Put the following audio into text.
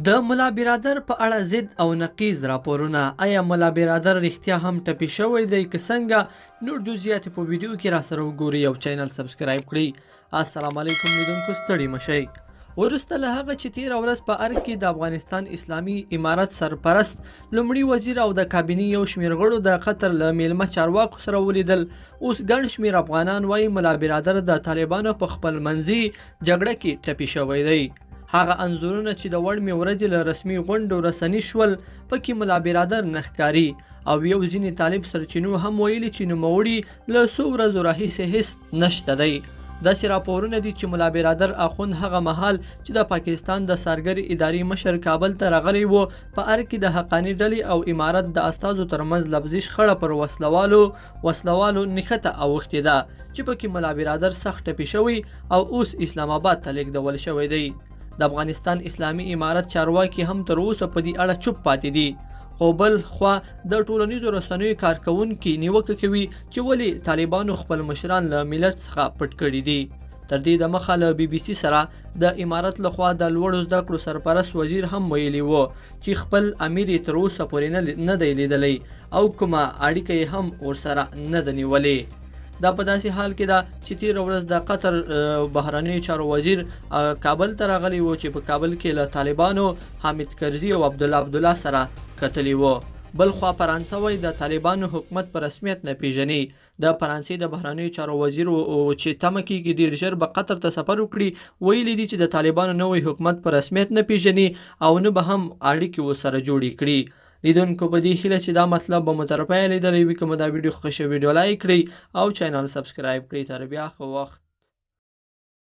د ملا برادر په اړه ضد او نقیض راپورونه. آیا ملا برادر رښتیا هم ټپي شوی دی که څنګه؟ نور جزئیات په ویډیو کې را سره وګورئ او چینل سبسکرایب کړئ. السلام علیکم لیدونکو، ستړي مشئ. وروسته له هغه چې تېره ورځ په ارګ کې د افغانستان اسلامي امارت سرپرست لومړي وزیر او د کابینې یو شمېر غړو د قطر له میلمه چارواکو سره ولیدل، اوس ګڼ شمېر افغانان وایي ملا برادر د طالبانو په خپلمنځي جګړه کې ټپي شوی دی. هغه انځورونه چې د وړمې ورځې له رسمي غونډو رسني شول پکې ملا برادر نه ښکاري، او یو ځینې طالب سرچینو هم ویلي چې نوموړي له څو ورځو راهیسې هیڅ نشته دی. داسې راپورونه دي چې ملا برادر اخوند هغه مهال چې د پاکستان د سارګر اداري مشر کابل ته راغلی و، په ارګ کې د حقاني ډلې او امارت د استازو ترمنځ لفظي شخړه پر وسلوالو نښته اوښتې ده چې پکې ملا برادر سخت ټپي شوی او اوس اسلام آباد ته لیږدول شوی دی. د افغانستان اسلامي امارت چارواکي هم تر اوسه په دې اړه چوپ پاتې دي، خو بل خوا د ټولنیزو رسنیو کارکوونکي نیوکه کوي چې ولې طالبانو خپل مشران له ملت څخه پټ کړي دي. تر دې دمخه له BBC سره د امارت لخوا د لوړو زده کړو سرپرست وزیر هم ویلي و چې خپل امیر یې تر اوسه پورې نه دی لیدلی او کومه اړیکه یې هم ورسره نه ده نیولې. دا په داسې حال کې ده چې تېره ورځ د قطر بهرنیو چارو وزیر کابل ته راغلی و چې په کابل کې له طالبانو حامد کرزي او عبدالله سره کتلي و. بل خوا فرانسه وایي د طالبانو حکومت په رسمیت نه پیژني. د فرانسې د بهرنیو چارو وزیر چې تمه کېږي ډېر ژر به قطر ته سفر وکړي، ویلي دي چې د طالبانو نوی حکومت په رسمیت نه پیژني او نه به هم اړیکې ورسره جوړې کړي. لیدونکو په دې هیله چې دا مطلب به مو تر پایه لیدلی وي. که مو دا ویډیو خوښه شوې ویډیو لایک کړئ او چینل سبسکرایب کړئ. تر بیا ښه وخت.